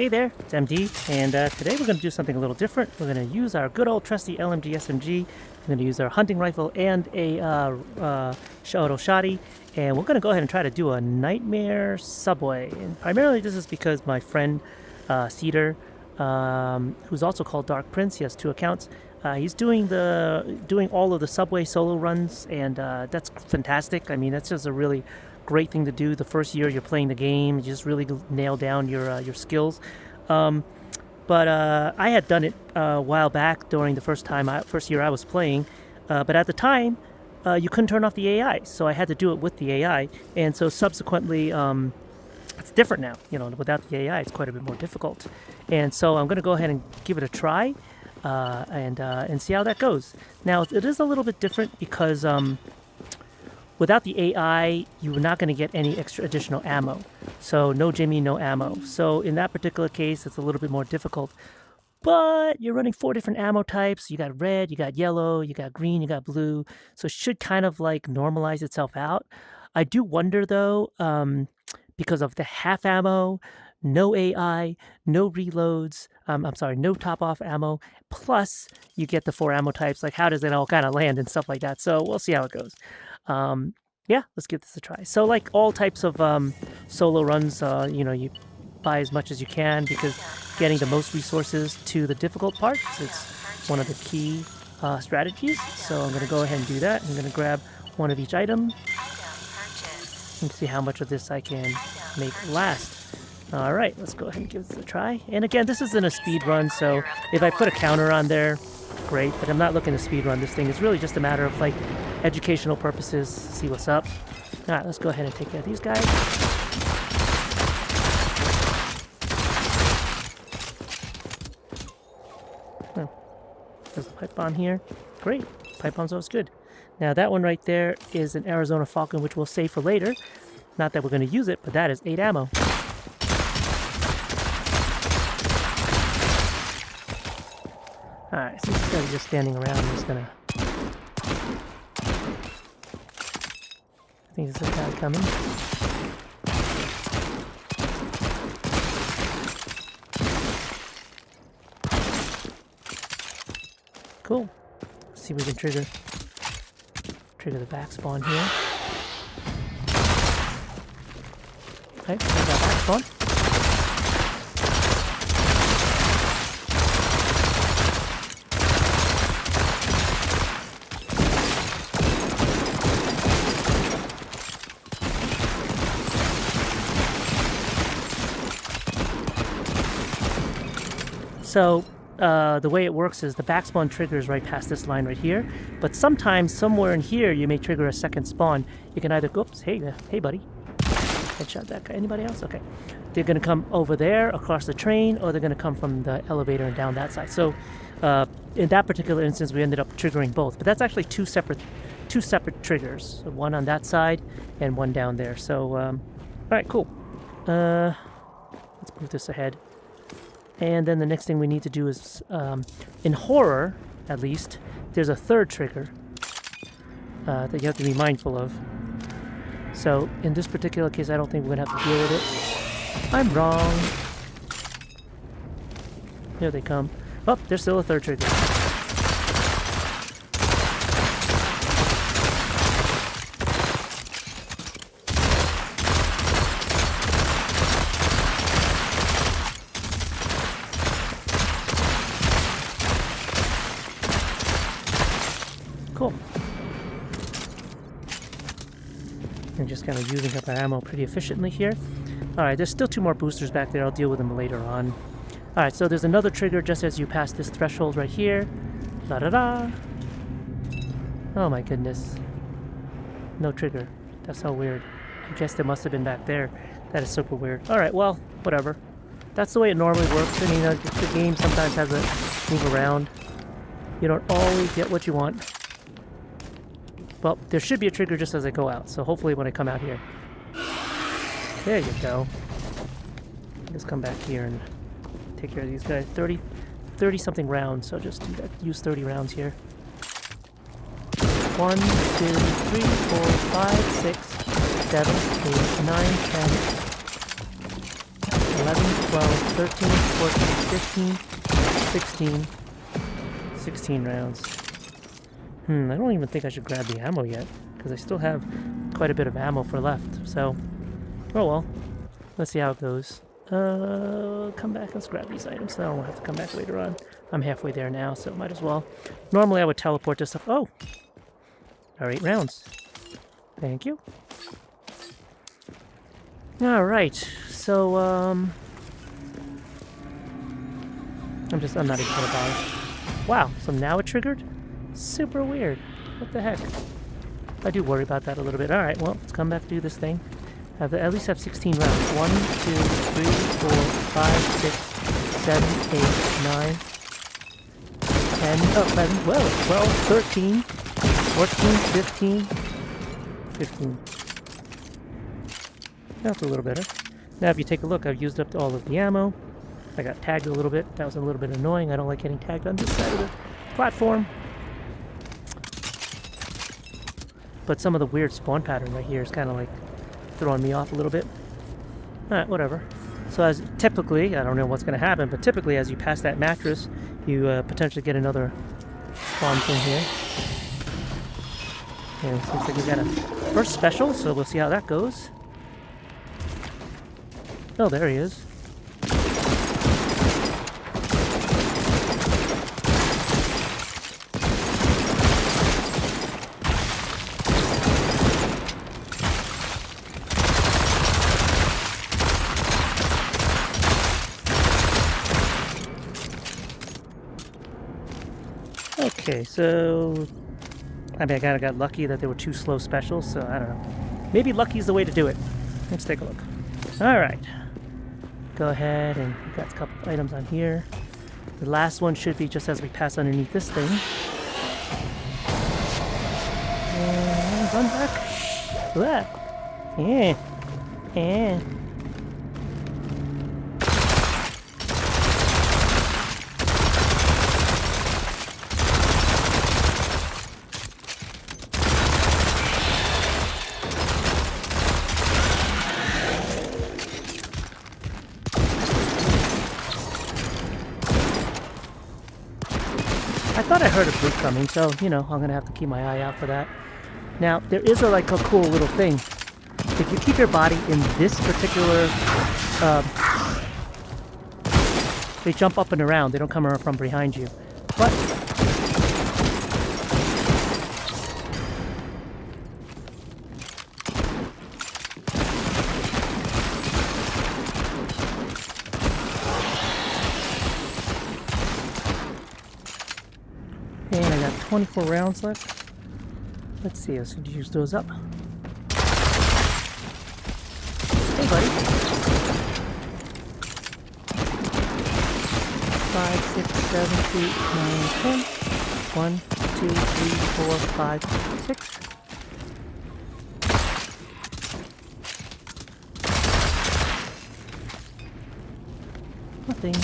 Hey there, it's MD, and today we're going to do something a little different. We're going to use our good old trusty LMG SMG. We're going to use our hunting rifle and a auto shotty, and we're going to go ahead and try to do a nightmare subway. And primarily this is because my friend Cedar, who's also called Dark Prince, he has 2 accounts. He's doing all of the subway solo runs, and that's fantastic. I mean, that's just a really great thing to do the first year you're playing the game. You just really nail down your skills. But I had done it a while back during the first year I was playing, but at the time you couldn't turn off the AI, so I had to do it with the AI, and so subsequently it's different now. You know, without the AI it's quite a bit more difficult, and so I'm going to go ahead and give it a try and see how that goes. Now it is a little bit different because without the AI, you're not going to get any extra additional ammo. So no Jimmy, no ammo. So in that particular case, it's a little bit more difficult. But you're running 4 different ammo types. You got red, you got yellow, you got green, you got blue. So it should kind of like normalize itself out. I do wonder though, because of the half ammo, no AI, no reloads, no top off ammo, plus you get the 4 ammo types. Like, how does it all kind of land and stuff like that? So we'll see how it goes. Yeah, let's give this a try. So like all types of solo runs, you buy as much as you can, because getting the most resources to the difficult parts is one of the key strategies. So I'm going to go ahead and do that. I'm going to grab one of each item and see how much of this I can make last. All right, let's go ahead and give this a try. And again, this isn't a speed run, so if I put a counter on there, great, but I'm not looking to speed run this thing. It's really just a matter of like educational purposes, see what's up. All right, let's go ahead and take care of these guys. Oh, there's the pipe bomb here. Great, pipe bomb's always good. Now that one right there is an Arizona Falcon, which we'll save for later. Not that we're going to use it, but that is 8 ammo. Alright, so instead of just standing around, I'm just gonna... I think there's a guy coming. Cool. Let's see if we can trigger the back spawn here. Okay, there's our back spawn. So the way it works is the back spawn triggers right past this line right here, but sometimes somewhere in here you may trigger a second spawn. You can either go, oops, hey buddy, headshot that guy. Anybody else? Okay, they're gonna come over there across the train, or they're gonna come from the elevator and down that side. So in that particular instance, we ended up triggering both, but that's actually two separate triggers, one on that side and one down there. So all right, cool. Let's move this ahead. And then the next thing we need to do is, in horror, at least, there's a 3rd trigger that you have to be mindful of. So in this particular case, I don't think we're going to have to deal with it. I'm wrong. Here they come. Oh, there's still a 3rd trigger. Cool. I'm just kind of using up our ammo pretty efficiently here. Alright, there's still 2 more boosters back there. I'll deal with them later on. Alright, so there's another trigger just as you pass this threshold right here. Da-da-da! Oh my goodness. No trigger. That's so weird. I guess they must have been back there. That is super weird. Alright, well, whatever. That's the way it normally works. I mean, the game sometimes has to move around. You don't always get what you want. Well, there should be a trigger just as I go out, so hopefully when I come out here. There you go. Just come back here and take care of these guys. 30 something rounds, so just do that. Use 30 rounds here. 1, 2, 3, 4, 5, 6, 7, 8, 9, 10, 11, 12, 13, 14, 15, 16. 16 rounds. I don't even think I should grab the ammo yet, because I still have quite a bit of ammo for left, so... Oh well. Let's see how it goes. Come back, let's grab these items, so I don't have to come back later on. I'm halfway there now, so might as well. Normally I would teleport to stuff. Oh! Alright, rounds. Thank you. Alright, so, I'm not even gonna bother. Wow, so now it triggered? Super weird. What the heck? I do worry about that a little bit. Alright, well, let's come back to do this thing. At least have 16 rounds. 1, 2, 3, 4, 5, 6, 7, 8, 9, 10, 11, 12, 13, 14, 15, 15. That's a little better. Now if you take a look, I've used up all of the ammo. I got tagged a little bit. That was a little bit annoying. I don't like getting tagged on this side of the platform. But some of the weird spawn pattern right here is kind of like throwing me off a little bit. Alright, whatever. So as typically, I don't know what's going to happen, but typically as you pass that mattress, you potentially get another spawn thing here. And it seems like we got a first special, so we'll see how that goes. Oh, there he is. Okay, so I mean, I kind of got lucky that there were 2 slow specials, so I don't know. Maybe lucky's the way to do it. Let's take a look. Alright. Go ahead, and we've got a couple of items on here. The last one should be just as we pass underneath this thing. And run back. Look at that. Yeah. Yeah. I thought I heard a brute coming, so, you know, I'm going to have to keep my eye out for that. Now, there is a cool little thing. If you keep your body in this particular... they jump up and around. They don't come around from behind you. But... and I got 24 rounds left. Let's see, I should use those up. Hey, buddy. 5, 6, 7, 8, 9, 10. 1, 2, 3, 4, 5, 6. Nothing.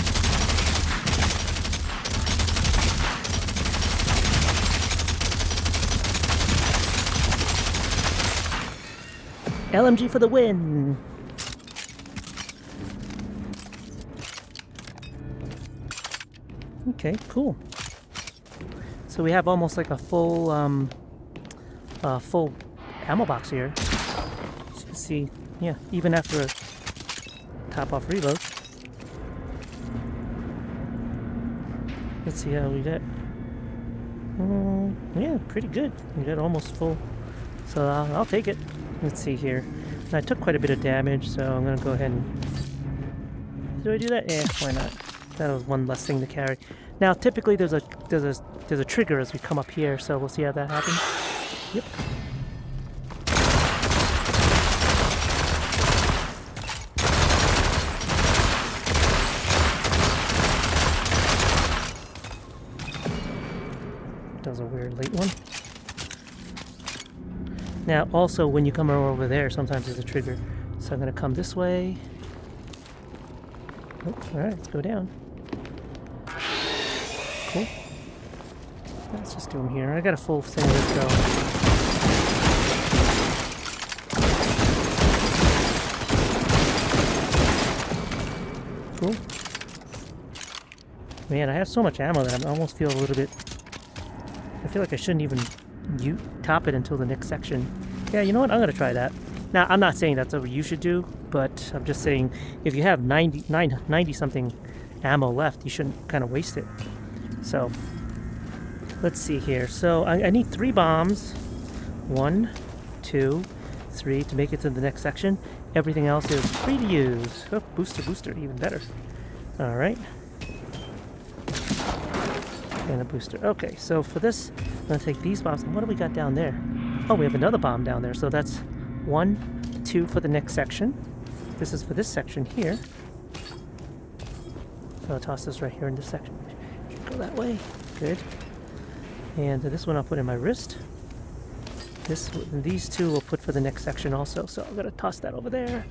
LMG for the win! Okay, cool. So we have almost like a full full ammo box here. As you can see, yeah, even after a top off reload. Let's see how we get. Yeah, pretty good. We got almost full. So I'll take it. Let's see here. I took quite a bit of damage, so I'm gonna go ahead and... Do I do that? Yeah, why not? That was one less thing to carry. Now, typically there's a trigger as we come up here, so we'll see how that happens. Yep. That was a weird late one. Now, also, when you come over there, sometimes there's a trigger. So I'm going to come this way. Oh, alright, let's go down. Cool. Let's just do them here. I got a full thing of this, so... cool. Man, I have so much ammo that I almost feel a little bit... I feel like I shouldn't even top it until the next section. Yeah, you know what? I'm going to try that. Now, I'm not saying that's what you should do, but I'm just saying if you have 90-something ammo left, you shouldn't kind of waste it. So, let's see here. So, I need 3 bombs. 1, 2, 3 to make it to the next section. Everything else is free to use. Oh, booster, even better. Alright. And a booster. Okay, so for this, I'm going to take these bombs. And what do we got down there? Oh, we have another bomb down there. So that's 1, 2 for the next section. This is for this section here. So I'll toss this right here in this section. Should go that way. Good. And this one I'll put in my wrist. These 2 we'll put for the next section also. So I'm going to toss that over there.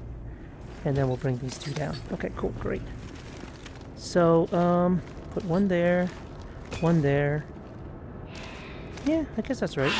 And then we'll bring these 2 down. Okay, cool, great. So, put 1 there. 1 there. Yeah, I guess that's right.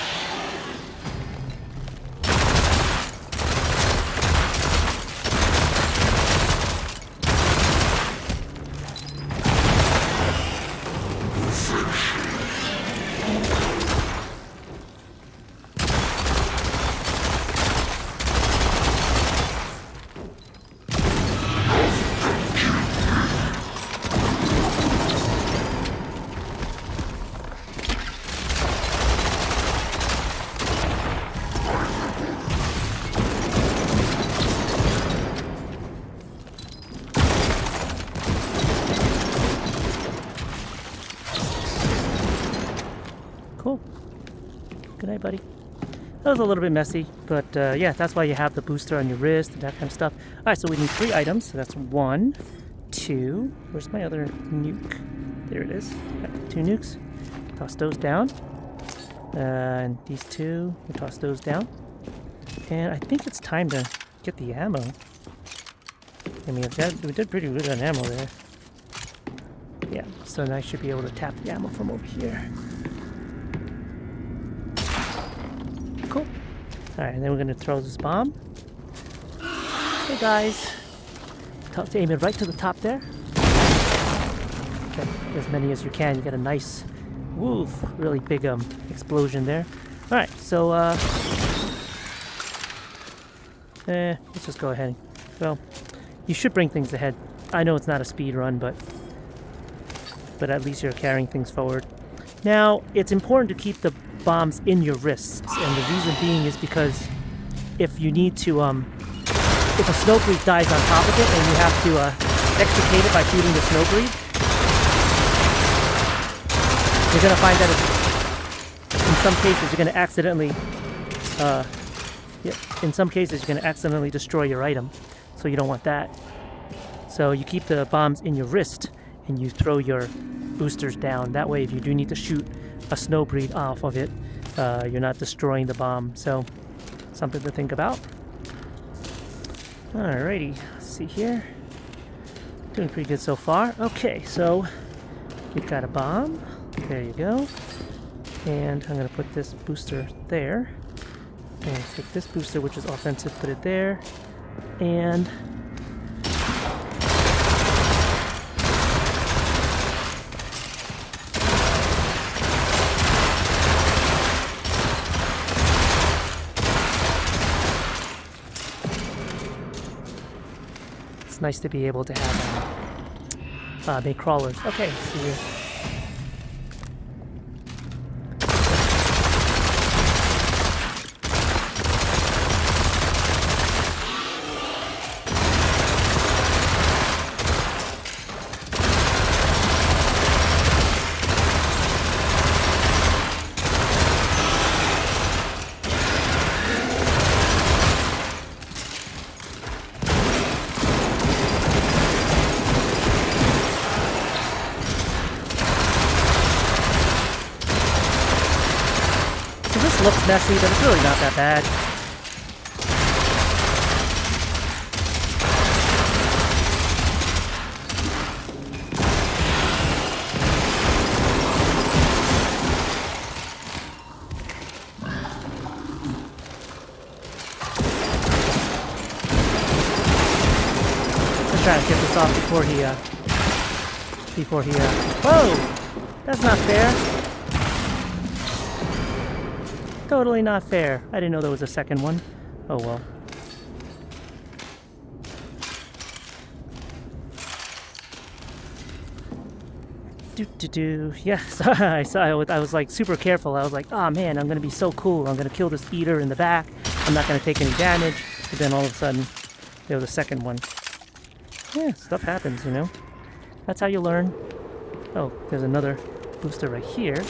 Cool. Good night, buddy. That was a little bit messy, but yeah, that's why you have the booster on your wrist and that kind of stuff. Alright, so we need 3 items. So that's 1, 2. Where's my other nuke? There it is. Got 2 nukes. Toss those down. And these 2, we'll toss those down. And I think it's time to get the ammo. I mean, we did pretty good on ammo there. Yeah, so now I should be able to tap the ammo from over here. Cool. Alright, and then we're going to throw this bomb. Hey guys. Aim it right to the top there. Okay, as many as you can. You get a nice, woof, really big explosion there. Alright, so let's just go ahead. Well, you should bring things ahead. I know it's not a speed run, but at least you're carrying things forward. Now, it's important to keep the bombs in your wrists, and the reason being is because if you need to, if a snow breed dies on top of it and you have to extricate it by shooting the snow breed, you're going to find that in some cases you're going to accidentally, in some cases you're going to accidentally destroy your item, so you don't want that. So you keep the bombs in your wrist and you throw your boosters down. That way, if you do need to shoot a snow breed off of it, you're not destroying the bomb. So, something to think about. Alrighty, let's see here. Doing pretty good so far. Okay, so we've got a bomb. There you go. And I'm going to put this booster there. And take this booster, which is offensive, put it there. And it's nice to be able to have make crawlers. Okay, see you. Looks messy, but it's really not that bad. try to get this off before he, whoa! That's not fair. Totally not fair. I didn't know there was a second one. Oh well. Yes, I was like super careful. I was like, oh man, I'm gonna be so cool. I'm gonna kill this eater in the back. I'm not gonna take any damage. But then all of a sudden, there was a second one. Yeah, stuff happens, you know. That's how you learn. Oh, there's another booster right here.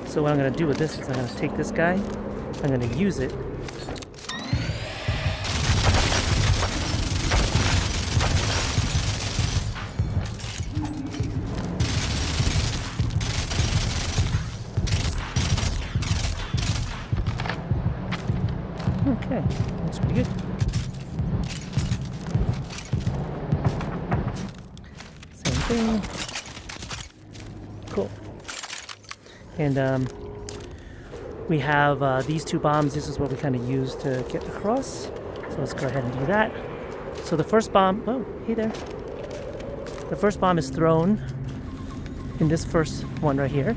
So what I'm gonna do with this is I'm gonna take this guy. I'm gonna use it. Okay, looks pretty good. Same thing. Cool. And we have these two bombs. This is what we kind of use to get across. So let's go ahead and do that. So the first bomb, oh, hey there. The first bomb is thrown in this first one right here.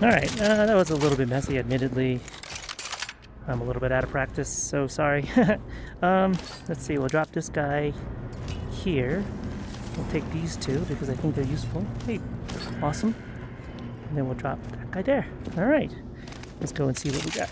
Alright, that was a little bit messy, admittedly. I'm a little bit out of practice, so sorry. Let's see, we'll drop this guy here. We'll take these two because I think they're useful. Hey, awesome. And then we'll drop that guy there. Alright, let's go and see what we got.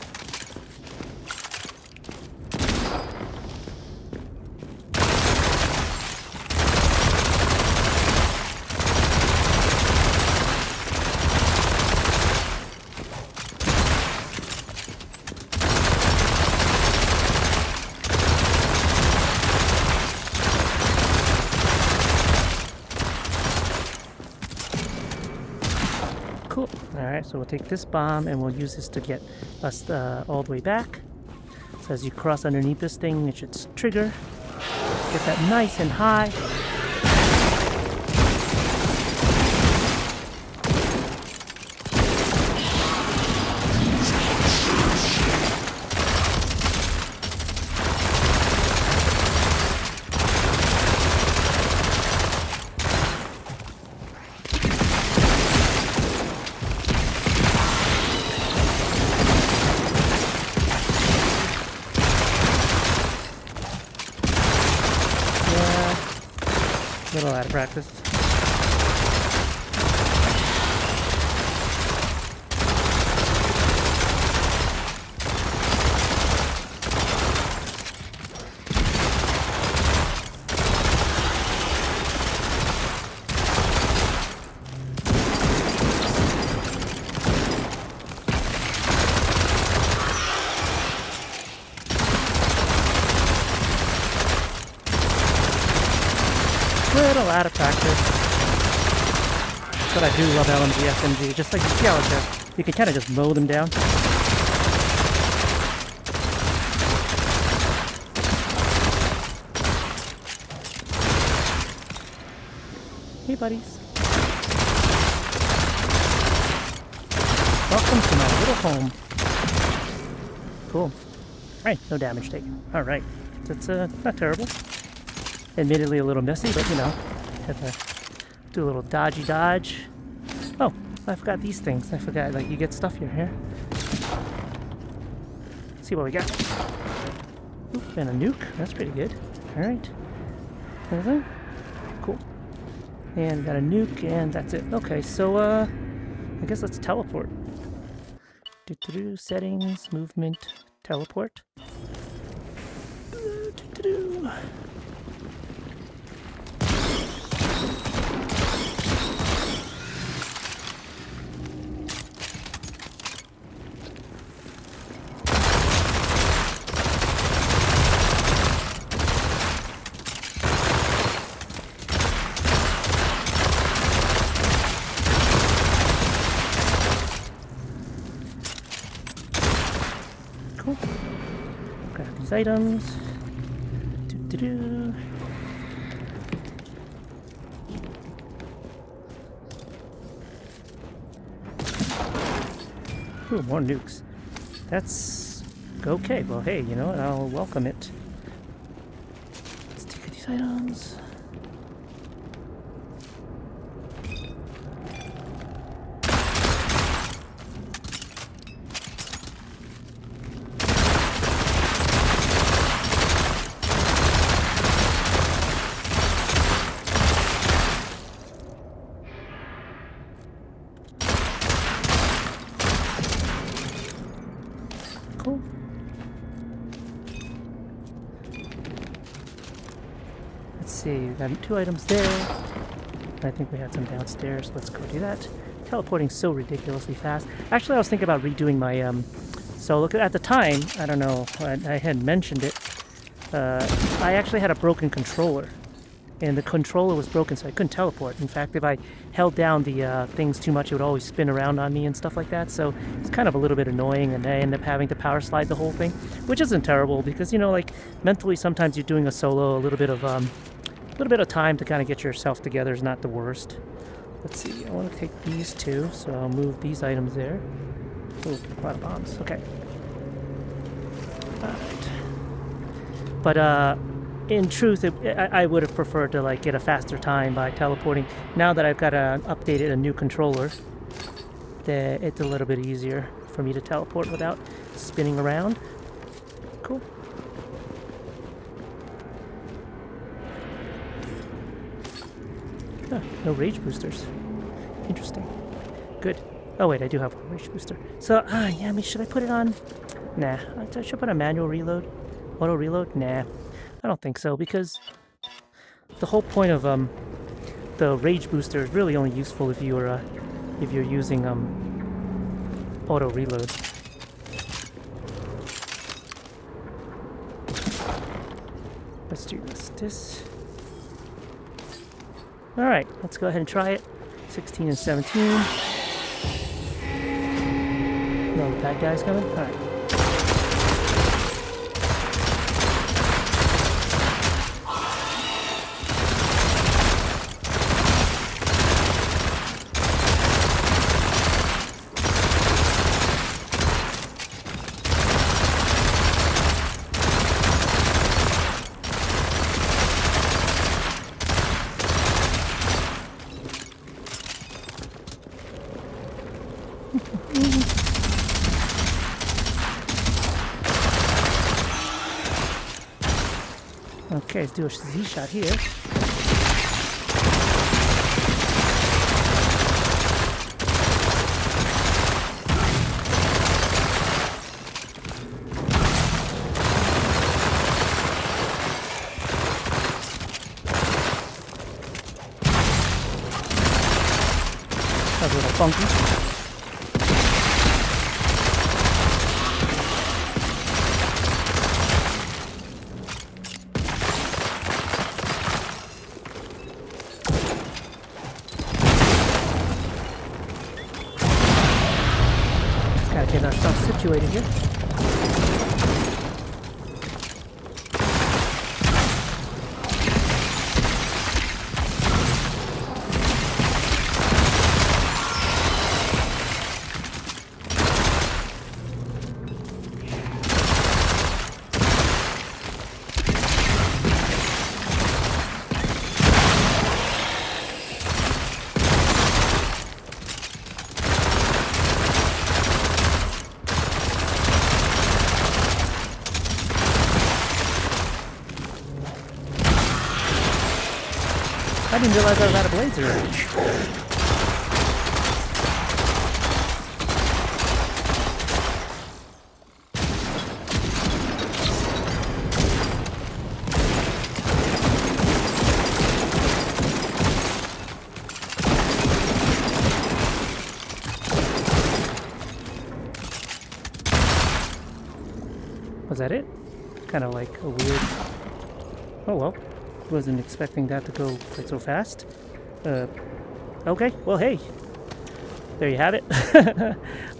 Cool. Alright, so we'll take this bomb and we'll use this to get us all the way back. So as you cross underneath this thing, it should trigger. Get that nice and high. A little out of practice. Little out of practice, but I do love LMG SMG. Just like you see how you can kind of just mow them down. Hey buddies, welcome to my little home. Cool. Alright, no damage taken. Alright, that's not terrible. Admittedly a little messy, but you know, had to do a little dodge. Oh, I forgot these things. I forgot, like, you get stuff here. See what we got. Oop, and a nuke. That's pretty good. Alright. Anything? Cool. And got a nuke, and that's it. Okay, so, I guess let's teleport. Settings, movement, teleport. Cool. Grab these items. Ooh, more nukes. That's okay. Well, hey, you know what? I'll welcome it. Let's take these items. Cool. Let's see, we got 2 items there. I think we had some downstairs. Let's go do that. Teleporting's so ridiculously fast. Actually, I was thinking about redoing my, so look, at the time, I don't know, I had mentioned it, I actually had a broken controller. And the controller was broken, so I couldn't teleport. In fact, if I held down the things too much, it would always spin around on me and stuff like that. So it's kind of a little bit annoying, and I end up having to power slide the whole thing, which isn't terrible because, you know, like, mentally sometimes you're doing a solo, a little bit of time to kind of get yourself together is not the worst. Let's see, I want to take these 2, so I'll move these items there. Oh, a lot of bombs. Okay. All right. But, in truth, I would have preferred to, like, get a faster time by teleporting. Now that I've got a new controller, it's a little bit easier for me to teleport without spinning around. Cool. Huh, no rage boosters. Interesting. Good. Oh wait, I do have a rage booster. So, yeah, I mean, should I put it on? Nah, I should put a manual reload. Auto reload? Nah. I don't think so, because the whole point of the rage booster is really only useful if you're using auto reload. Let's do this. All right, let's go ahead and try it. 16 and 17. No, the bad guy's coming. All right. Okay, let's do a Z shot here. That was a little funky. Get ourselves situated here. I didn't realize I was out of blades already. Was that it? Kind of like a weird... Oh well. Wasn't expecting that to go quite so fast. Okay, well hey. There you have it.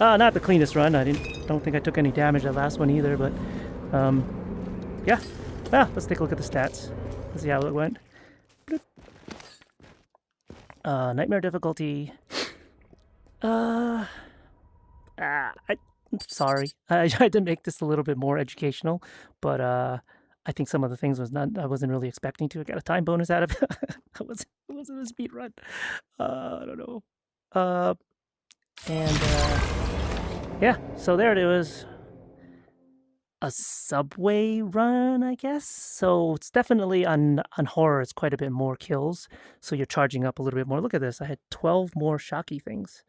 Not the cleanest run. Don't think I took any damage that last one either, but yeah. Let's take a look at the stats. Let's see how it went. Nightmare difficulty. Sorry. I tried to make this a little bit more educational, but I think some of the things I wasn't really expecting to. I got a time bonus out of it. it wasn't a speed run. I don't know. Yeah, so there it was. A subway run, I guess. So it's definitely on horror, it's quite a bit more kills. So you're charging up a little bit more. Look at this. I had 12 more shocky things.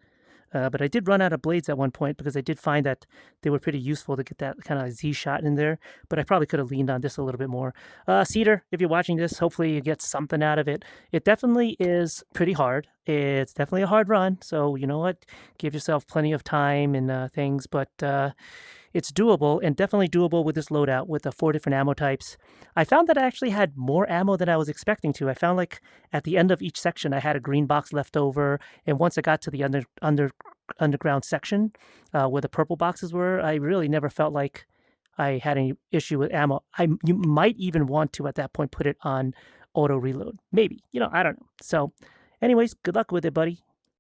But I did run out of blades at one point because I did find that they were pretty useful to get that kind of Z shot in there. But I probably could have leaned on this a little bit more. Cedar, if you're watching this, hopefully you get something out of it. It definitely is pretty hard. It's definitely a hard run. So you know what? Give yourself plenty of time and things. But it's doable, and definitely doable with this loadout with the 4 different ammo types. I found that I actually had more ammo than I was expecting to. I found like at the end of each section I had a green box left over, and once I got to the underground section where the purple boxes were, I really never felt like I had any issue with ammo. You might even want to at that point put it on auto reload. Maybe. I don't know. So anyways, good luck with it, buddy.